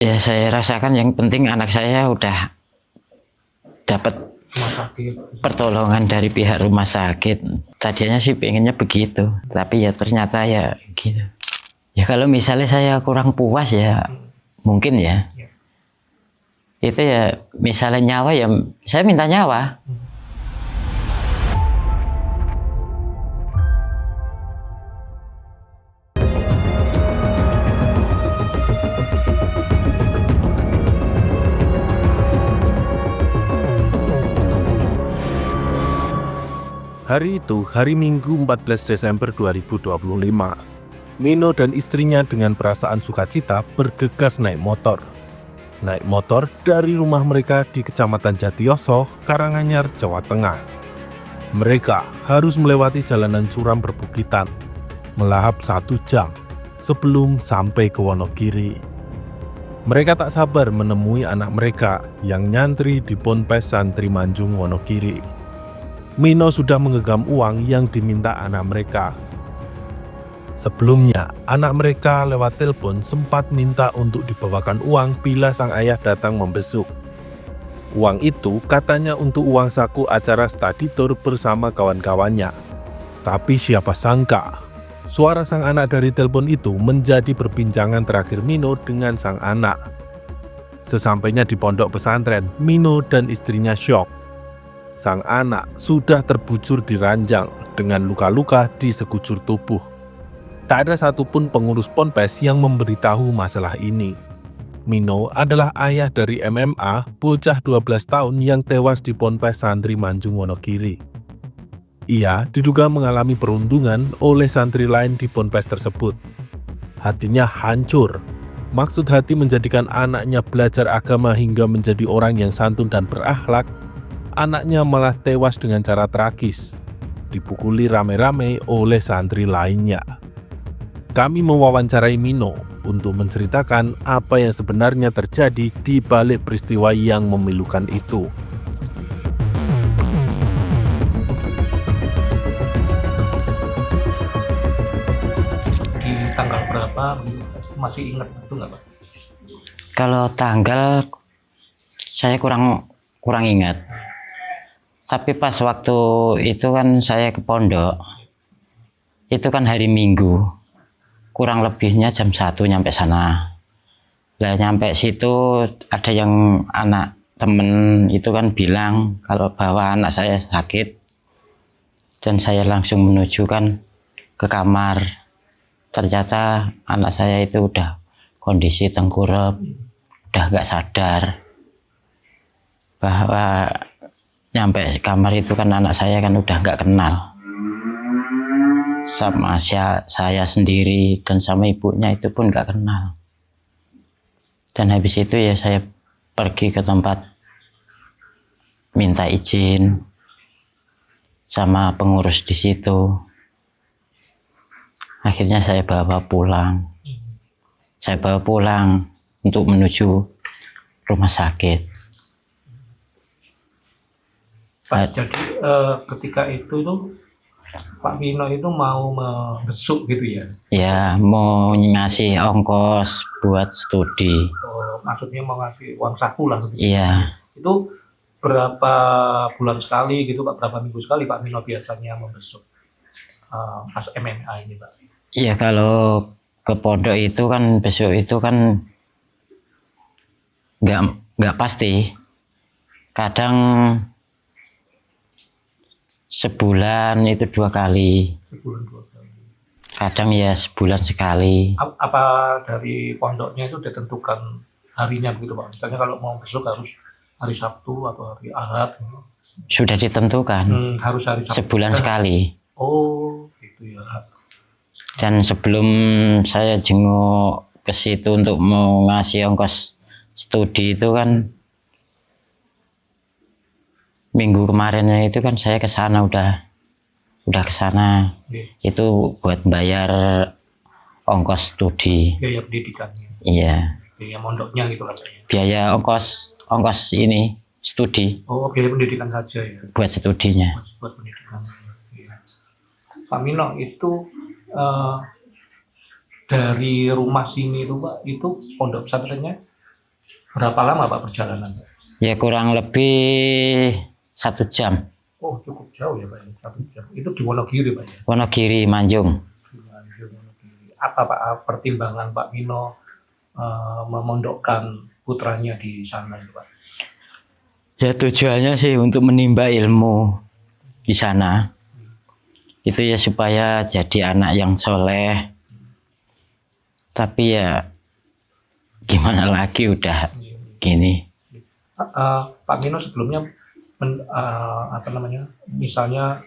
Ya saya rasakan yang penting anak saya udah dapat Rumah sakit. pertolongan dari pihak rumah sakit. Tadinya sih pengennya begitu, tapi ya ternyata ya gitu. Ya kalau misalnya saya kurang puas ya mungkin ya. Ya. Itu ya misalnya nyawa ya saya minta nyawa. Hari itu, hari Minggu 14 Desember 2025. Mino dan istrinya dengan perasaan sukacita bergegas naik motor. Naik motor dari rumah mereka di Kecamatan Jatiyoso, Karanganyar, Jawa Tengah. Mereka harus melewati jalanan curam berbukitan, melahap 1 jam sebelum sampai ke Wonogiri. Mereka tak sabar menemui anak mereka yang nyantri di Ponpes Santri Manjung Wonogiri. Mino sudah menggenggam uang yang diminta anak mereka. Sebelumnya, anak mereka lewat telepon sempat minta untuk dibawakan uang bila sang ayah datang membesuk. Uang itu katanya untuk uang saku acara study tour bersama kawan-kawannya. Tapi siapa sangka, suara sang anak dari telepon itu menjadi perbincangan terakhir Mino dengan sang anak. Sesampainya di pondok pesantren, Mino dan istrinya syok. Sang anak sudah terbujur di ranjang dengan luka-luka di sekujur tubuh. Tak ada satupun pengurus ponpes yang memberitahu masalah ini. Mino adalah ayah dari MMA, bocah 12 tahun yang tewas di Ponpes Santri Manjung Wonogiri. Ia diduga mengalami perundungan oleh santri lain di ponpes tersebut. Hatinya hancur. Maksud hati menjadikan anaknya belajar agama hingga menjadi orang yang santun dan berakhlak. Anaknya malah tewas dengan cara tragis, dipukuli rame-rame oleh santri lainnya. Kami mewawancarai Mino untuk menceritakan apa yang sebenarnya terjadi di balik peristiwa yang memilukan itu. Di tanggal berapa masih ingat itu nggak Pak? Kalau tanggal saya kurang ingat. Tapi pas waktu itu kan saya ke pondok, itu kan hari Minggu, kurang lebihnya jam 1 nyampe sana. Lah nyampe situ ada yang anak temen itu kan bilang kalau bahwa anak saya sakit. Dan saya langsung menuju kan ke kamar. Ternyata anak saya itu udah kondisi tengkurap, udah gak sadar. Bahwa nyampe kamar itu kan anak saya kan udah gak kenal sama saya sendiri, dan sama ibunya itu pun gak kenal. Dan habis itu ya saya pergi ke tempat minta izin sama pengurus di situ. Akhirnya saya bawa pulang. Saya bawa pulang untuk menuju rumah sakit. Pak, jadi ketika itu tuh Pak Mino itu mau membesuk gitu ya? Ya mau ngasih ongkos buat studi. Maksudnya mau ngasih uang saku lah. Gitu. Iya. Itu berapa bulan sekali gitu Pak? Berapa minggu sekali Pak Mino biasanya membesuk pas MMA ini Pak? Iya kalau ke pondok itu kan besok itu kan nggak pasti. Kadang sebulan itu 2 kali. Sebulan 2 kali. Kadang ya sebulan sekali. Apa dari pondoknya itu ditentukan harinya begitu Pak? Misalnya kalau mau besok harus hari Sabtu atau hari Ahad? Gitu. Sudah ditentukan. Harus hari Sabtu. Sebulan sekali. Oh, gitu ya. Dan sebelum saya jenguk ke situ untuk mau ngasih ongkos studi itu kan minggu kemarin itu kan saya ke sana udah ke sana. Itu buat bayar ongkos studi. Biaya pendidikannya. Iya. Biaya mondoknya gitu lah. Biaya ongkos ini studi. Oh, biaya pendidikan saja ya. Buat studinya. Buat pendidikan. Ya. Pak Mino itu dari rumah sini itu Pak, itu pondok pesantrennya Berapa lama Pak perjalanan? Ya kurang lebih 1 jam. Oh cukup jauh ya Pak, 1 jam. Itu di Wonogiri Pak ya? Wonogiri, Manjung. Di Nganjuk, Wonogiri. Apa Pak pertimbangan Pak Mino memondokkan putranya di sana itu Pak? Ya tujuannya sih untuk menimba ilmu di sana. Itu ya supaya jadi anak yang soleh. Tapi ya gimana lagi udah gini. Pak Mino sebelumnya misalnya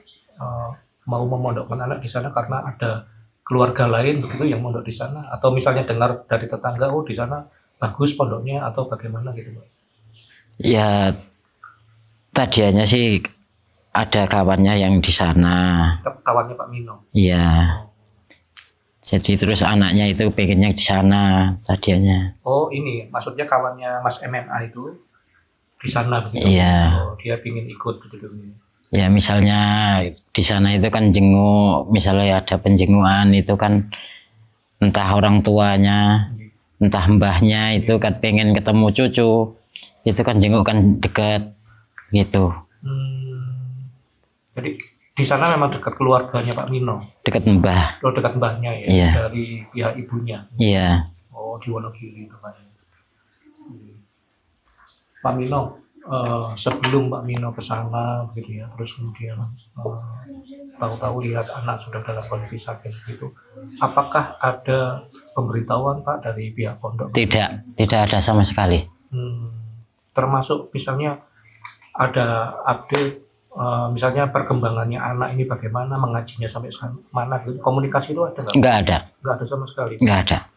mau memondokkan anak di sana karena ada keluarga lain begitu yang mondok di sana, atau misalnya dengar dari tetangga oh di sana bagus pondoknya, atau bagaimana gitu Pak? Ya tadinya sih ada kawannya yang di sana. Kawannya Pak Mino. Iya. Jadi terus anaknya itu pengennya di sana tadinya. Oh ini maksudnya kawannya Mas MMA itu di sana begitu. Iya. Oh, dia pingin ikut begitu. Ya misalnya di sana itu kan jenguk, misalnya ada penjengukan itu kan entah orang tuanya, entah mbahnya itu kan pengen ketemu cucu, itu kan jenguk kan dekat gitu. Jadi di sana memang dekat keluarganya Pak Mino. Dekat mbah. Oh dekat mbahnya ya, Iya. dari pihak ibunya. Iya. Oh di Wonogiri itu Pak. Pak Mino, sebelum Pak Mino ke sana gitu ya, terus kemudian tahu-tahu lihat anak sudah dalam kondisi sakit gitu, apakah ada pemberitahuan Pak dari pihak pondok? Tidak ada sama sekali. Termasuk misalnya ada update, misalnya perkembangannya anak ini bagaimana, mengajinya sampai mana gitu, komunikasi itu ada nggak? Nggak ada. Nggak ada sama sekali. Nggak ada.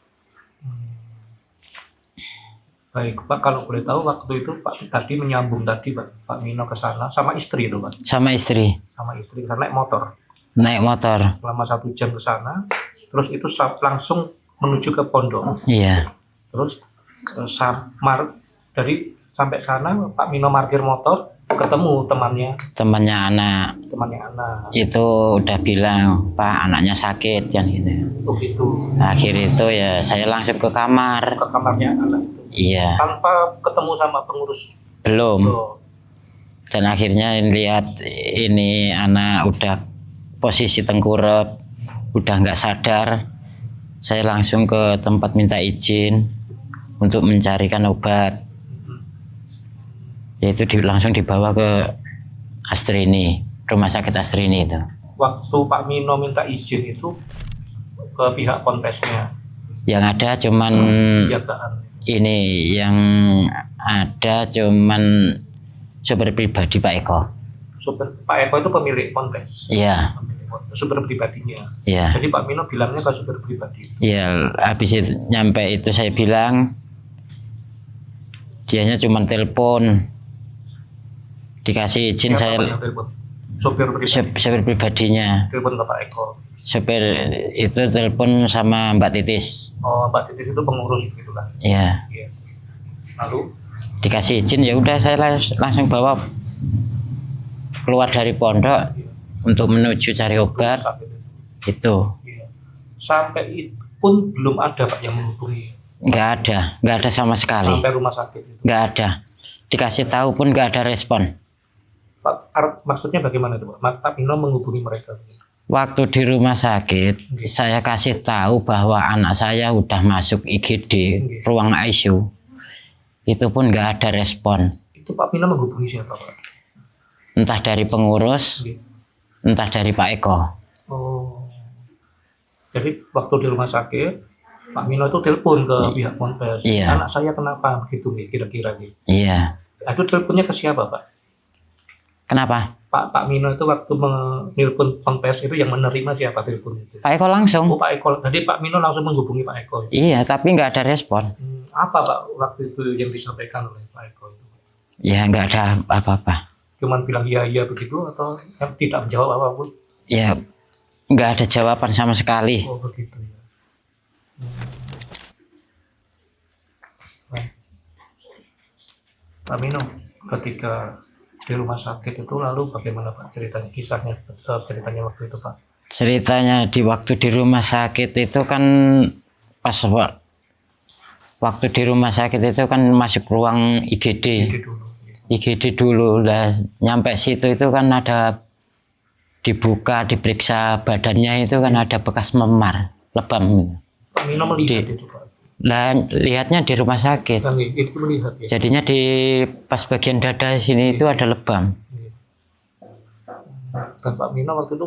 Baik Pak, kalau boleh tahu waktu itu Pak tadi menyambung tadi Pak Mino ke sana sama istri itu Pak? Sama istri. Sama istri, karena naik motor. Naik motor. Selama 1 jam ke sana, terus itu langsung menuju ke pondok. Iya. Terus sampai sana Pak Mino parkir motor, ketemu Temannya anak. Itu udah bilang, Pak anaknya sakit kan gitu. Oh gitu. Akhir itu ya saya langsung ke kamar. Ke kamarnya anak itu. Iya. Tanpa ketemu sama pengurus. Belum. Oh. Dan akhirnya lihat ini anak udah posisi tengkurap, udah nggak sadar. Saya langsung ke tempat minta izin untuk mencarikan obat. Yaitu langsung dibawa ke Astrini, rumah sakit Astrini itu. Waktu Pak Mino minta izin itu ke pihak Ponpesnya. Yang ada cuman Jagaan. Ini yang ada cuman sopir pribadi Pak Eko. Pak Eko itu pemilik Ponpes. Iya. Sumber pribadinya. Iya. Jadi Pak Mino bilangnya ke sumber pribadi. Iya, habis itu nyampe itu saya bilang dianya cuma telepon. Dikasih izin Siapa saya yang telepon? Sopir pribadi. sopir pribadinya. Telepon ke Pak Eko. Sopir itu telepon sama Mbak Titis. Oh, Mbak Titis itu pengurus begitu kan. Iya. Iya. Lalu Dikasih izin ya udah saya langsung bawa keluar dari pondok untuk menuju cari obat. sakit itu. Itu. Iya. Sampai itu pun belum ada Pak yang menghubungi. Nggak ada sama sekali. Sampai rumah sakit itu. Nggak ada. Dikasih tahu pun nggak ada respon. Pak, maksudnya bagaimana itu Pak? Pak Mino menghubungi mereka. Waktu di rumah sakit, saya kasih tahu bahwa anak saya udah masuk IGD, ruang ICU. Itu pun nggak ada respon. Itu Pak Mino menghubungi siapa Pak? Entah dari pengurus, entah dari Pak Eko. Oh. Jadi waktu di rumah sakit, Pak Mino itu telepon ke pihak Ponpes. Iya. Anak saya kenapa begitu kira-kira gitu. Iya. Itu teleponnya ke siapa Pak? Kenapa? Pak Mino itu waktu menelpon Ponpes itu yang menerima siapa telepon itu? Pak Eko langsung. Oh Pak Eko. Tadi Pak Mino langsung menghubungi Pak Eko. Iya, tapi nggak ada respon. Apa Pak waktu itu yang disampaikan oleh Pak Eko itu? Ya nggak ada apa-apa. Cuman bilang iya begitu atau tidak menjawab apapun? Ya nggak ada jawaban sama sekali. Oh begitu ya. Baik. Pak Mino, ketika di rumah sakit itu lalu bagaimana Pak ceritanya, ceritanya waktu itu Pak? Ceritanya di waktu di rumah sakit itu kan pas waktu di rumah sakit itu kan masuk ruang IGD. Jadi dulu. IGD dulu lah, nyampe situ itu kan ada dibuka, diperiksa badannya itu kan ada bekas memar, lebam. Pak Mino melihat itu Pak. Lah lihatnya di rumah sakit. Yang itu melihat ya. Jadinya di pas bagian dada sini itu ada lebam. Dan Pak Mino waktu itu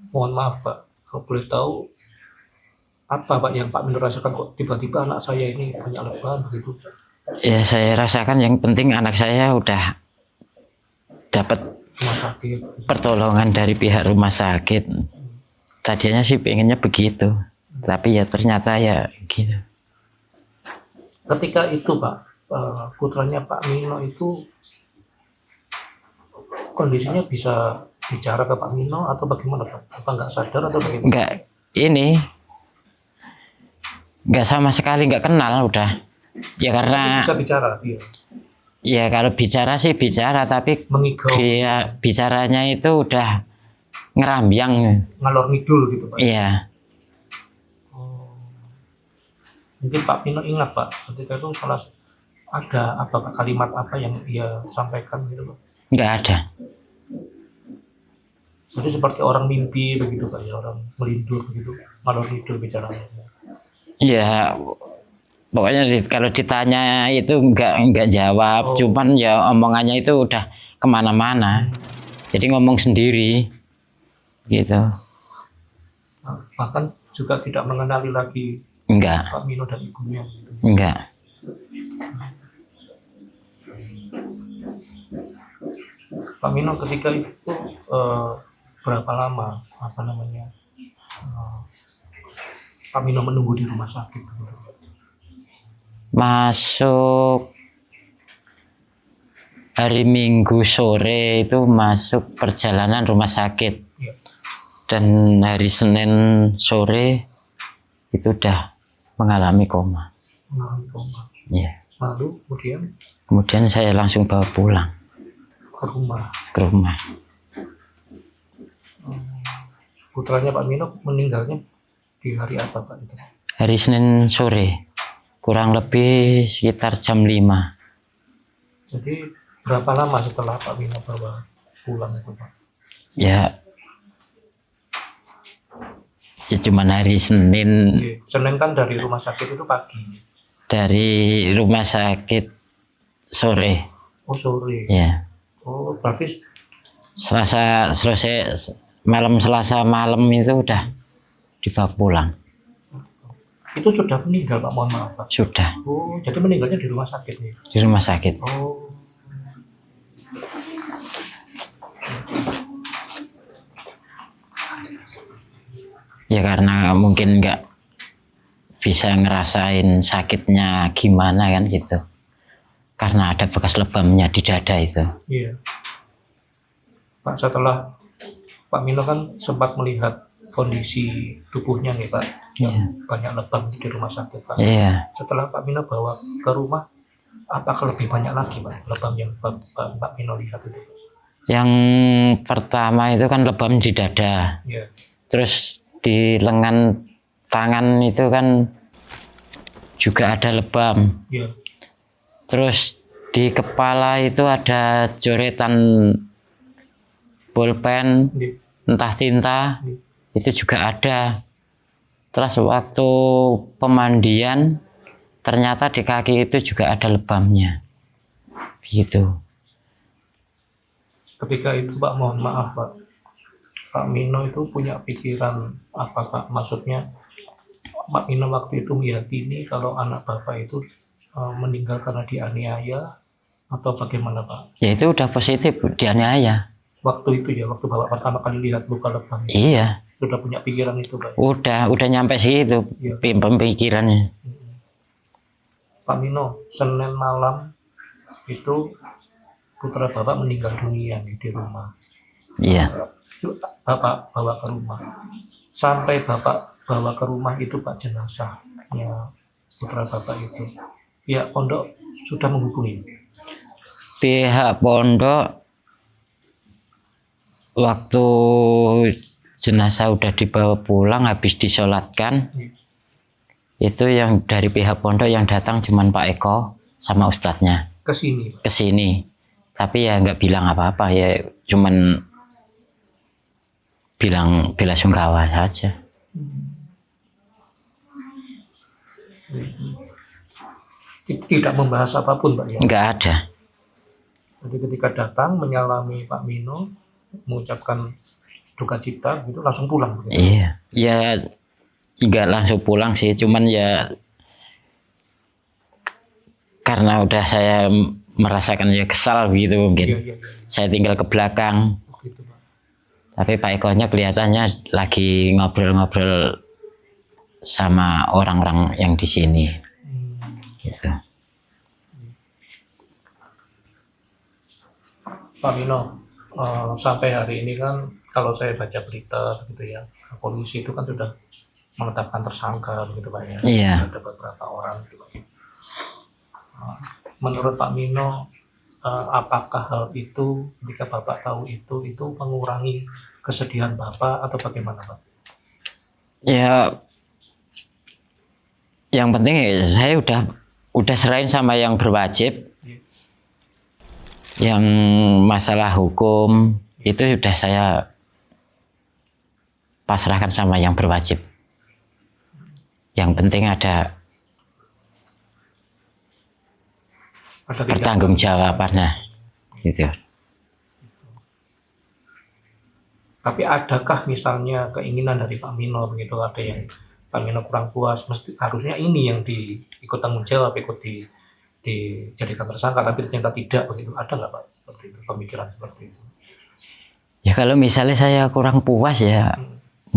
mohon maaf Pak, kalau boleh tahu apa Pak yang Pak Mino rasakan kok tiba-tiba anak saya ini banyak lebam begitu? Ya saya rasakan yang penting anak saya udah dapat Rumah sakit. pertolongan dari pihak rumah sakit. Tadinya sih pengennya begitu, tapi ya ternyata ya gitu. Ketika itu Pak, putranya Pak Mino itu kondisinya bisa bicara ke Pak Mino atau bagaimana Pak? Apa nggak sadar atau bagaimana? Enggak sama sekali nggak kenal udah. Ya karena Bisa bicara dia, ya kalau bicara sih bicara, tapi mengigau, dia bicaranya itu udah ngerambyang. ngalor ngidul gitu Pak. Iya, Oh. Mungkin Pak Mino ingat Pak, ketika itu salah ada apa Pak, kalimat apa yang ia sampaikan gitu Pak? nggak ada. Jadi seperti orang mimpi begitu Pak ya, orang melindur begitu, ngalor ngidul bicaranya. Ya pokoknya kalau ditanya itu nggak jawab, cuman ya omongannya itu udah kemana-mana. Jadi ngomong sendiri, gitu. Bahkan juga tidak mengenali lagi Enggak, Pak Mino dan ibunya. Gitu. enggak. Pak Mino ketika itu berapa lama apa namanya Pak Mino menunggu di rumah sakit? Masuk hari Minggu sore itu masuk perjalanan rumah sakit, Ya. dan hari Senin sore itu udah mengalami koma. Mengalami koma. Ya. Lalu Kemudian saya langsung bawa pulang ke rumah. ke rumah. Putranya Pak Mino meninggalnya di hari apa Pak itu? Hari Senin sore, kurang lebih sekitar jam 5. Jadi berapa lama setelah Pak Mino bawa pulang itu Pak? Ya cuman hari Senin. Senin kan dari rumah sakit itu pagi. Dari rumah sakit sore. Oh sore. Ya. Oh berarti Selasa selesai Selasa malam itu udah dibawa pulang. itu sudah meninggal Pak, mohon maaf Pak. Sudah Oh jadi meninggalnya di rumah sakit nih. di rumah sakit. Oh. Ya karena mungkin nggak bisa ngerasain sakitnya gimana kan gitu. Karena ada bekas lebamnya di dada itu. Iya. Pak, setelah Pak Mino kan sempat melihat kondisi tubuhnya nih Pak, yang banyak lebam di rumah sakit Pak. Iya. Setelah Pak Mino bawa ke rumah, apakah lebih banyak lagi Pak lebam yang Pak Mino lihat itu? Yang pertama itu kan lebam di dada. Iya. Terus di lengan tangan itu kan juga ada lebam. Iya. Terus di kepala itu ada coretan bolpen, Iya. entah tinta, itu juga ada. Terus waktu pemandian ternyata di kaki itu juga ada lebamnya. Begitu. Ketika itu Pak, mohon maaf Pak, Pak Mino itu punya pikiran apa Pak? Maksudnya Pak Mino waktu itu meyakini kalau anak Bapak itu meninggal karena dianiaya atau bagaimana Pak? Ya itu udah positif, dianiaya. Waktu itu ya, waktu Bapak pertama kali lihat luka lebam itu, Iya, sudah punya pikiran itu Pak? udah nyampe situ Iya. pemikirannya. Pak Mino, Senin malam itu putra Bapak meninggal dunia nih di rumah. Iya. Bapak bawa ke rumah. Sampai Bapak bawa ke rumah itu Pak, jenazahnya putra Bapak itu. Ya pondok sudah menghubungi. Pihak pondok waktu jenazah udah dibawa pulang habis disolatkan, Itu yang dari pihak pondok yang datang cuman Pak Eko sama ustadznya ke sini. ke sini. Tapi ya nggak bilang apa-apa, ya cuman bilang bela sungkawa saja. Tidak membahas apapun Pak ya. Nggak ada. Jadi ketika datang menyalami Pak Mino, mengucapkan duka cita gitu langsung pulang. Begitu. Iya, ya nggak langsung pulang sih, cuman ya karena udah saya merasakan ya kesal gitu mungkin. Iya. Saya tinggal ke belakang, Begitu Pak. tapi Pak Eko-nya kelihatannya lagi ngobrol-ngobrol sama orang-orang yang di sini. Gitu. Pak Mino, sampai hari ini kan kalau saya baca berita gitu ya, polisi itu kan sudah menetapkan tersangka begitu Pak ya. Iya. Ada beberapa orang gitu Pak. Menurut Pak Mino, apakah hal itu ketika Bapak tahu itu mengurangi kesedihan Bapak atau bagaimana Pak? Ya, yang penting ya, saya udah serahin sama yang berwajib. Yang masalah hukum itu sudah saya pasrahkan sama yang berwajib. Yang penting ada pertanggungjawabannya, gitu. Tapi adakah misalnya keinginan dari Pak Mino begitu, ada yang Pak Mino kurang puas, mesti harusnya ini yang ikut tanggung jawab, ikut dijadikan tersangka, tapi ternyata tidak begitu, ada nggak Pak seperti itu, pemikiran seperti itu? Ya kalau misalnya saya kurang puas ya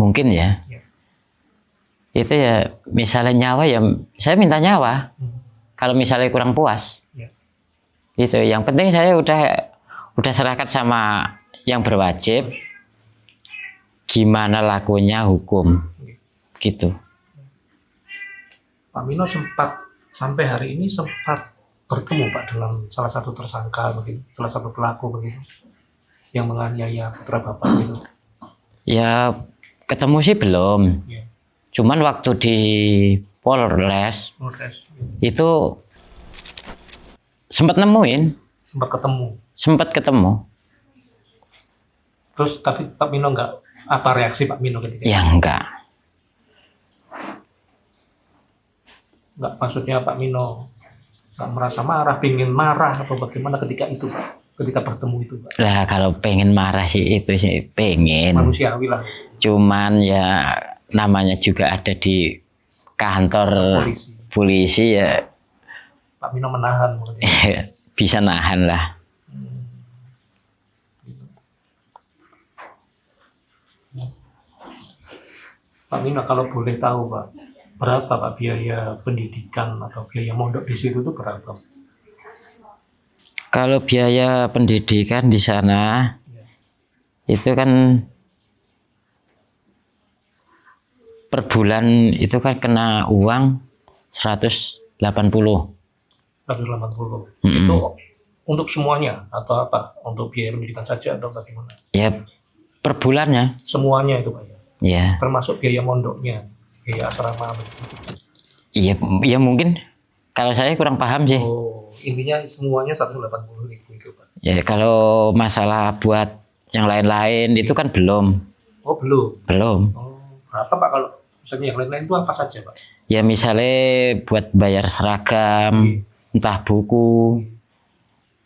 mungkin ya. Ya. Itu ya misalnya nyawa ya saya minta nyawa. Kalau misalnya kurang puas. Ya. Gitu. Yang penting saya udah serahkan sama yang berwajib. Gimana lakunya hukum. Gitu. Pak Mino sampai hari ini sempat bertemu Pak dengan salah satu tersangka begitu, salah satu pelaku begitu yang menganiaya putra Bapak gitu. Ya ketemu sih belum. Ya. Cuman waktu di Polres itu sempat nemuin, sempat ketemu. sempat ketemu. Terus tapi Pak Mino apa reaksi Pak Mino ketika Ya enggak. nggak, maksudnya Pak Mino nggak merasa marah, pingin marah atau bagaimana ketika itu Pak, ketika bertemu itu Pak? Lah kalau pengen marah sih itu sih pengen. Manusiawi lah. Cuman ya namanya juga ada di kantor polisi ya Pak Mino menahan mungkin. bisa nahan lah. Pak Mino kalau boleh tahu Pak, berapa Pak biaya pendidikan atau biaya mondok di situ itu berapa? Kalau biaya pendidikan di sana itu kan per bulan itu kan kena uang 180. 180. Itu untuk semuanya atau apa? Untuk biaya pendidikan saja atau bagaimana? Ya per bulannya. Semuanya itu Pak ya? Ya. Termasuk biaya mondoknya, biaya asrama begitu. Iya, ya mungkin kalau saya kurang paham sih. Oh, intinya semuanya 180.000 itu Pak. Ya kalau masalah buat yang lain-lain itu kan belum. Oh belum. Belum. Oh, berapa Pak kalau misalnya yang lain-lain itu apa saja Pak? Ya misalnya buat bayar seragam, entah buku,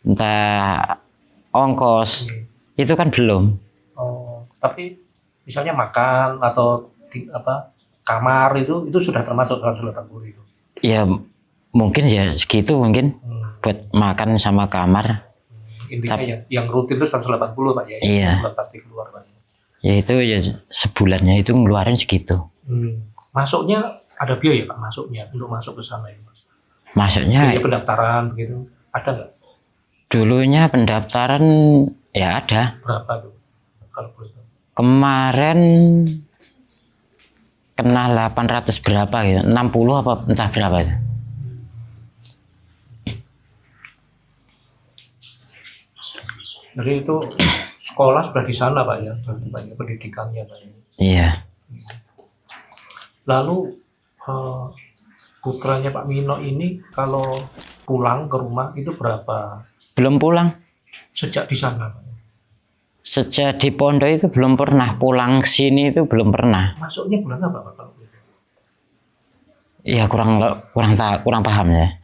entah ongkos, itu kan belum. Oh, tapi misalnya makan atau kamar itu sudah termasuk 180 itu. Ya mungkin ya segitu mungkin buat makan sama kamar. Intinya yang rutin itu 180 Pak ya. Iya. Bulan pasti keluar Pak. Ya itu ya sebulannya itu ngeluarin segitu. Masuknya ada biaya Pak, masuknya untuk masuk ke sana itu. Masuknya Biaya pendaftaran begitu. Ada nggak? dulunya pendaftaran ya ada. Berapa tuh? Kalau boleh tahu. Kemarin kena 800 berapa gitu, 60 apa entah berapa itu. Jadi itu sekolah sudah di sana Pak ya, banyak pendidikannya Pak ya. Iya. Lalu putranya Pak Mino ini kalau pulang ke rumah itu berapa Belum pulang. sejak di sana, Pak? Sejak di pondok itu belum pernah. Pulang ke sini itu belum pernah. Masuknya bulan apa, Pak? Kalau gitu? Ya kurang paham ya.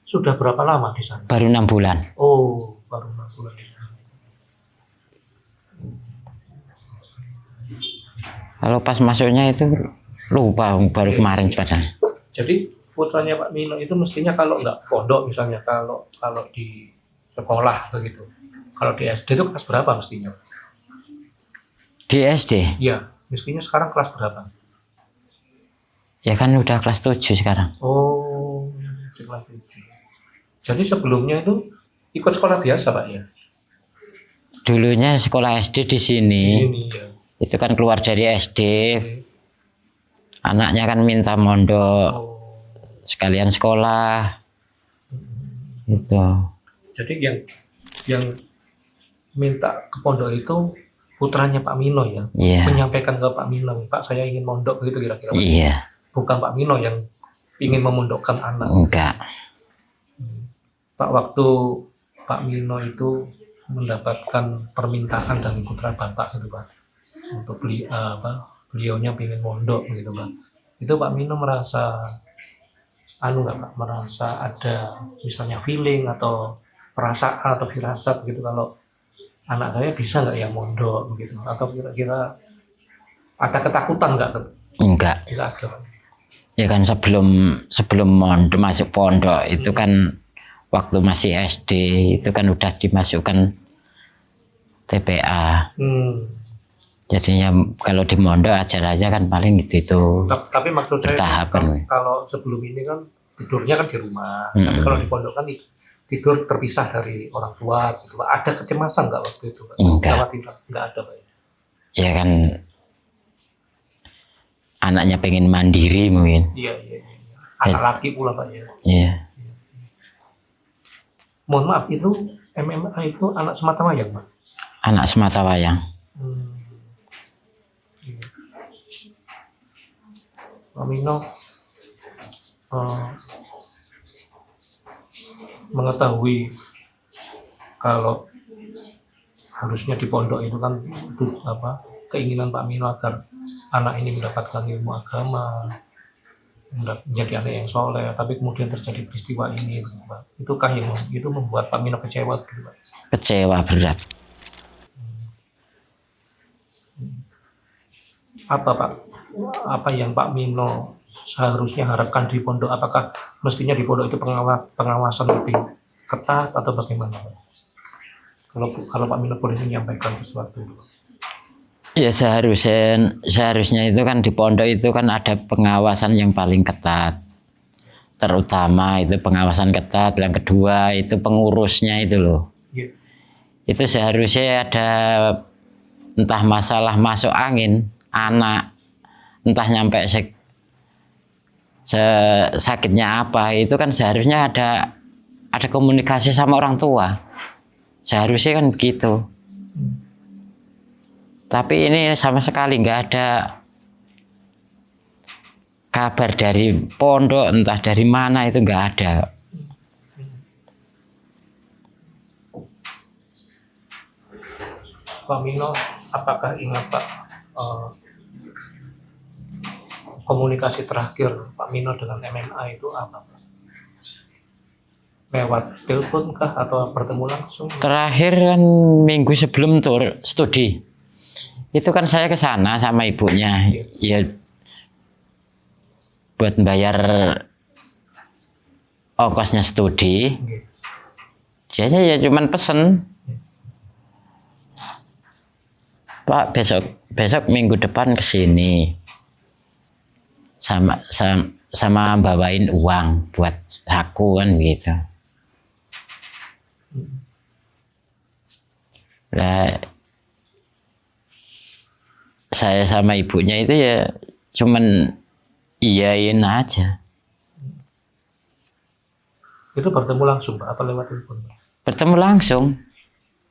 Sudah berapa lama di sana? Baru 6 bulan. Oh, baru 6 bulan di sana. Kalau pas masuknya itu lupa baru kemarin padahal. Jadi putranya Pak Mino itu mestinya kalau nggak pondok misalnya, kalau di sekolah begitu, kalau di SD itu kelas berapa mestinya? Di SD Iya, mestinya sekarang kelas berapa? ya kan udah kelas 7 sekarang. Oh, kelas 7. Jadi sebelumnya itu ikut sekolah biasa, Pak, ya? Dulunya sekolah SD di sini. Di sini ya. Itu kan keluar dari SD. Oke. Anaknya kan minta mondok Oh, sekalian sekolah. Itu. jadi yang minta ke pondok itu putranya Pak Mino ya? Iya. Menyampaikan ke Pak Mino, Pak saya ingin mondok begitu kira-kira. Pak? Iya. Bukan Pak Mino yang ingin memondokkan anak. Enggak. Pak, waktu Pak Mino itu mendapatkan permintaan dari putra Bapak gitu, Pak, untuk beliaunya ingin mondok gitu, Pak. Itu Pak Mino merasa nggak, Pak, merasa ada misalnya feeling atau perasaan atau firasat gitu kalau anak saya bisa nggak ya mondok begitu, atau kira-kira ada ketakutan nggak? Enggak. Tidak ada, Pak. Ya kan sebelum mondok masuk pondok itu kan waktu masih SD itu kan udah dimasukkan TPA. Jadinya kalau di mondok ajar aja kan paling itu. Tapi maksud saya Bertahapan. kalau sebelum ini kan tidurnya kan di rumah, tapi kalau di pondok kan tidur terpisah dari orang tua gitu, Pak. Ada kecemasan nggak waktu itu, Pak? Enggak. Nggak ada, Pak. Ya kan anaknya pengen mandiri mungkin. Iya. Anak laki pula, Pak, ya. Iya. Mohon maaf, itu MMA itu anak sematawayang, Pak? Anak sematawayang. Iya. Pak Mino mengetahui kalau harusnya di pondok itu kan keinginan Pak Mino agar anak ini mendapatkan ilmu agama, menjadi anak yang soleh, tapi kemudian terjadi peristiwa ini, Pak. Itukah yang itu membuat Pak Mino kecewa gitu, Pak? Kecewa berat. Apa yang Pak Mino seharusnya harapkan di pondok? Apakah mestinya di pondok itu pengawasan lebih ketat atau bagaimana, Pak? Kalau Pak Mino boleh menyampaikan sesuatu itu. Ya seharusnya itu kan di pondok itu kan ada pengawasan yang paling ketat. Terutama itu pengawasan ketat, yang kedua itu pengurusnya itu loh. Iya. Itu seharusnya ada entah masalah masuk angin anak, entah nyampe sakitnya apa, itu kan seharusnya ada komunikasi sama orang tua. Seharusnya kan begitu. Tapi ini sama sekali nggak ada kabar dari pondok, entah dari mana, itu nggak ada. Pak Mino, apakah ingat, Pak, komunikasi terakhir Pak Mino dengan MMA itu apa, Pak? Lewat telepon kah atau bertemu langsung? Terakhir kan minggu sebelum tur studi. Itu kan saya ke sana sama ibunya. Ya buat bayar ongkosnya studi. Jadi ya cuman pesen, Pak besok minggu depan ke sini. Sama bawain uang buat aku kan gitu. Lah saya sama ibunya itu ya cuman iyain aja. Itu bertemu langsung, Pak, atau lewat telepon, Pak? Bertemu langsung.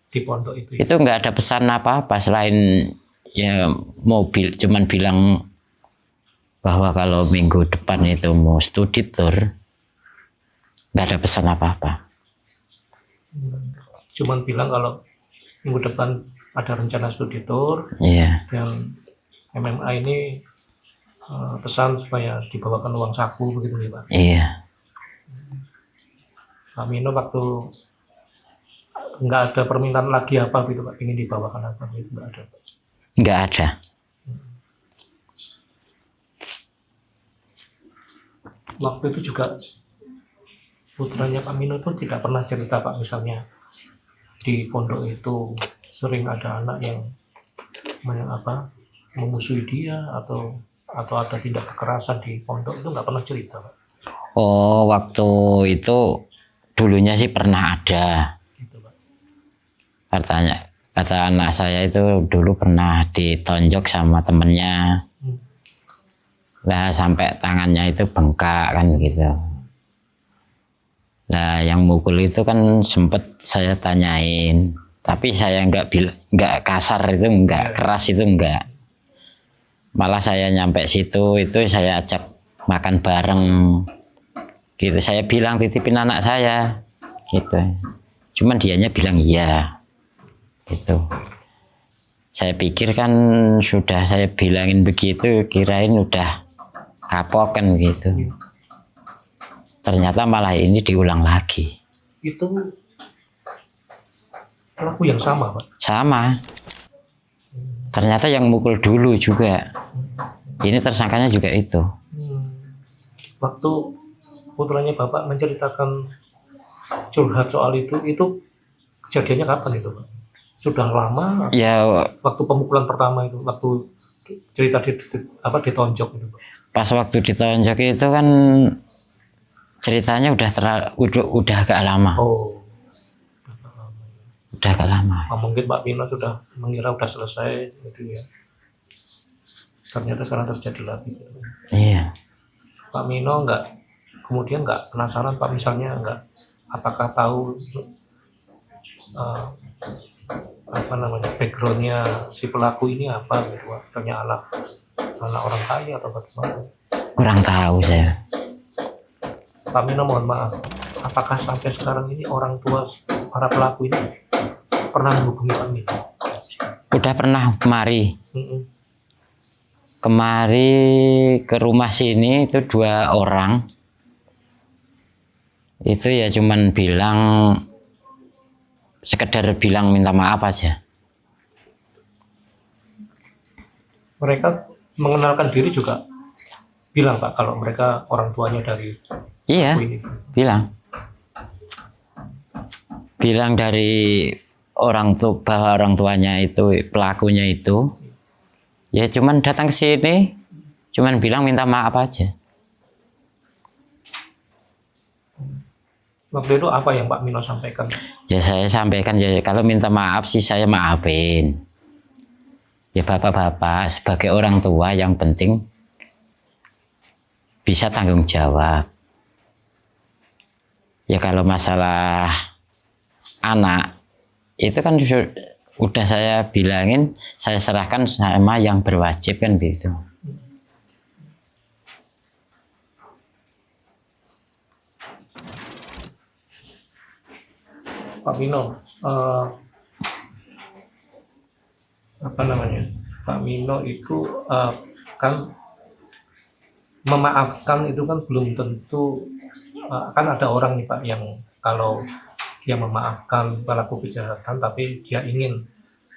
Di pondok itu. Itu nggak ada pesan apa-apa selain ya mobil, cuman bilang bahwa kalau minggu depan itu mau studi tour, nggak ada pesan apa-apa. Cuman bilang kalau minggu depan ada rencana studi tour Iya, dan MMA ini pesan supaya dibawakan uang saku begitu ya Pak. iya, Pak Mino waktu nggak ada permintaan lagi apa gitu Pak, ingin dibawakan apa gitu, nggak ada Pak. nggak ada. Waktu itu juga putranya Pak Mino itu tidak pernah cerita Pak, misalnya di pondok itu sering ada anak yang memusuhi dia atau ada tindak kekerasan di pondok, itu nggak pernah cerita Pak. Oh, waktu itu dulunya sih pernah ada. Gitu Pak. Kata anak saya itu dulu pernah ditonjok sama temennya. Lah sampai tangannya itu bengkak kan gitu. Nah yang mukul itu kan sempet saya tanyain, tapi saya nggak kasar itu, nggak keras itu, nggak. Malah saya nyampe situ itu saya ajak makan bareng gitu. Saya bilang titipin anak saya gitu. Cuman dianya bilang iya gitu. Saya pikir kan sudah saya bilangin begitu, kirain udah kapok kan gitu. Ternyata malah ini diulang lagi. Itu pelaku yang sama Pak. Sama. Ternyata yang mukul dulu juga. Ini tersangkanya juga itu. Waktu putranya Bapak menceritakan curhat soal itu kejadiannya kapan itu Pak? Sudah lama? Ya Waktu pemukulan pertama itu, waktu cerita ditonjok itu Pak? pas waktu ditonjok itu kan ceritanya udah agak lama. Oh, Udah agak lama. mungkin Pak Pino sudah mengira udah selesai gitu ya. Ternyata sekarang terjadi lagi. Iya. Pak Mino kemudian nggak penasaran Pak, misalnya apakah tahu backgroundnya si pelaku ini apa gitu, misalnya anak orang kaya atau bagaimana? Kurang tahu saya. Pak Mino mohon maaf, apakah sampai sekarang ini orang tua para pelaku ini pernah menghubungi Pak Mino? Udah pernah kemari. Mm-mm. Kemari ke rumah sini itu 2 orang. Itu ya cuman sekedar bilang minta maaf aja. Mereka mengenalkan diri juga bilang Pak kalau mereka orang tuanya dari Iya, pelaku ini. bilang dari bahwa orang tuanya itu pelakunya itu ya cuman datang ke sini, cuman bilang minta maaf aja. Waktu itu apa yang Pak Mino sampaikan? Ya saya sampaikan ya kalau minta maaf sih saya maafin. Ya bapak-bapak sebagai orang tua yang penting bisa tanggung jawab. Ya kalau masalah anak itu kan udah saya bilangin, saya serahkan sama yang berwajib kan gitu. Pak Mino, Pak Mino itu kan memaafkan itu kan belum tentu, kan ada orang nih Pak yang kalau dia memaafkan pelaku kejahatan tapi dia ingin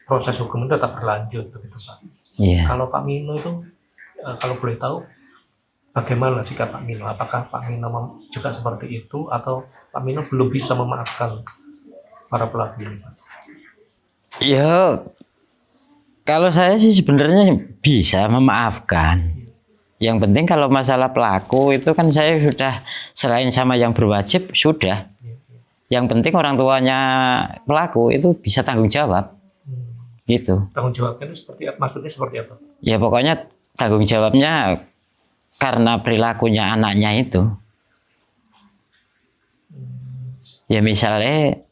proses hukum itu tetap berlanjut begitu Pak. Iya. Kalau Pak Mino itu kalau boleh tahu bagaimana sikap Pak Mino? Apakah Pak Mino juga seperti itu atau Pak Mino belum bisa memaafkan para pelaku ini Pak? Ya kalau saya sih sebenarnya bisa memaafkan. Yang penting kalau masalah pelaku itu kan saya sudah selain sama yang berwajib sudah. Yang penting orang tuanya pelaku itu bisa tanggung jawab. Gitu. Tanggung jawabnya itu seperti apa? Maksudnya seperti apa? Ya pokoknya tanggung jawabnya karena perilakunya anaknya itu. Ya misalnya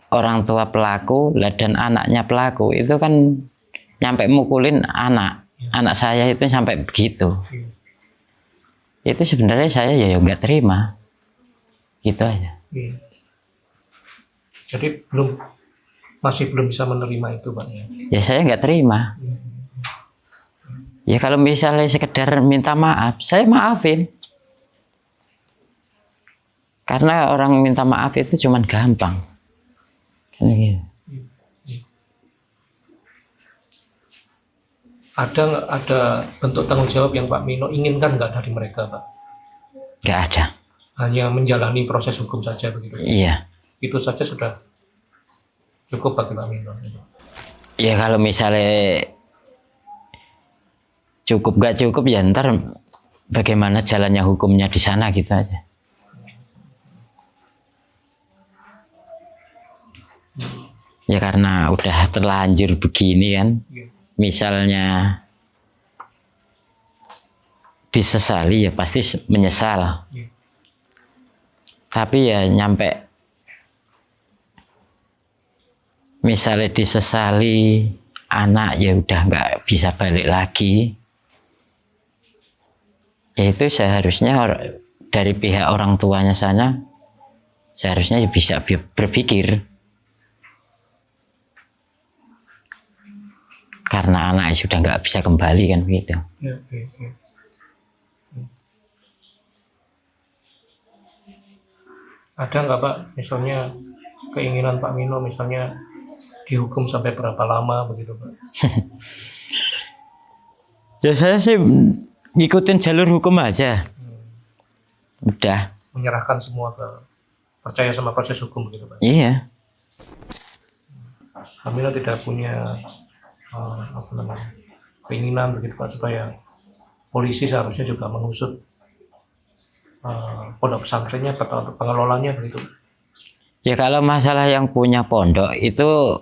orang tua pelaku dan anaknya pelaku itu kan nyampe mukulin anak. anak saya itu sampai begitu. Iya. Itu sebenarnya saya ya nggak terima. Gitu aja. Iya. Jadi masih belum bisa menerima itu, Pak ya. Ya saya nggak terima. Ya kalau misalnya sekedar minta maaf, saya maafin. Karena orang minta maaf itu cuman gampang. Kan gitu. Ada bentuk tanggung jawab yang Pak Mino inginkan nggak dari mereka, Pak? Nggak ada. Hanya menjalani proses hukum saja begitu. Iya. Itu saja sudah cukup bagi Pak Mino. Ya kalau misalnya cukup gak cukup ya ntar bagaimana jalannya hukumnya di sana gitu aja. Ya karena udah terlanjur begini kan. Iya. Misalnya disesali ya pasti menyesal. Iya. Tapi ya nyampe misalnya disesali anak ya udah nggak bisa balik lagi. Ya itu seharusnya dari pihak orang tuanya sana seharusnya ya bisa berpikir. Karena anak sudah nggak bisa kembali kan begitu. Iya, iya, iya. Ada nggak Pak, misalnya keinginan Pak Mino misalnya dihukum sampai berapa lama begitu Pak? Ya saya sih ngikutin jalur hukum aja. Udah. Menyerahkan semua percaya sama proses hukum begitu Pak? Iya. Pak Mino tidak punya keinginan begitu Pak supaya polisi seharusnya juga mengusut pondok pesantrennya atau pengelolanya begitu. Ya kalau masalah yang punya pondok itu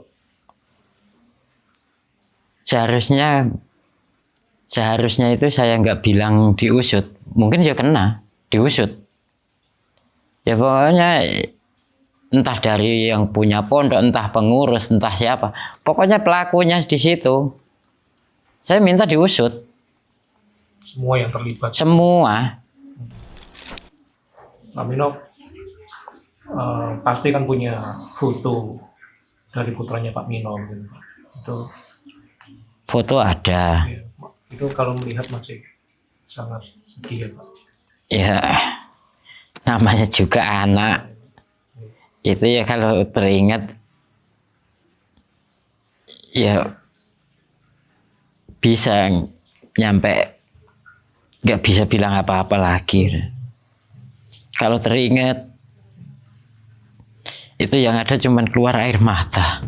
seharusnya itu saya nggak bilang diusut, mungkin ya kena diusut. Ya pokoknya entah dari yang punya pondok, entah pengurus, entah siapa, pokoknya pelakunya di situ. Saya minta diusut. Semua yang terlibat. Semua. Pak Mino pasti kan punya foto dari putranya Pak Mino gitu. Itu Foto ada. ya, itu kalau melihat masih sangat sedih ya Pak. Ya namanya juga anak. Itu ya kalau teringat ya bisa nyampe nggak bisa bilang apa-apa lagi. Kalau teringat itu yang ada cuman keluar air mata.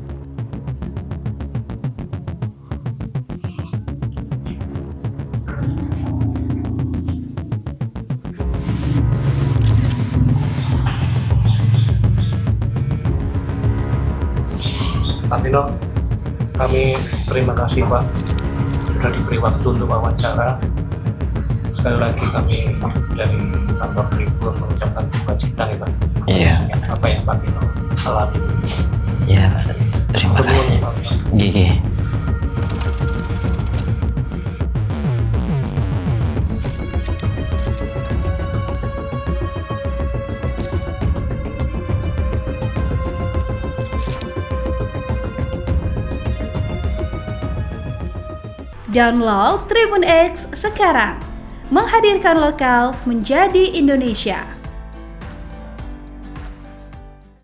Pak Mino, kami terima kasih Pak sudah diberi waktu untuk wawancara. Sekali lagi kami dari kantor Tribun mengucapkan duka cita ya Pak. Iya. Apa yang Pak Mino alami. Ya, terima kasih. Gigi. Download Tribun X sekarang, menghadirkan lokal menjadi Indonesia.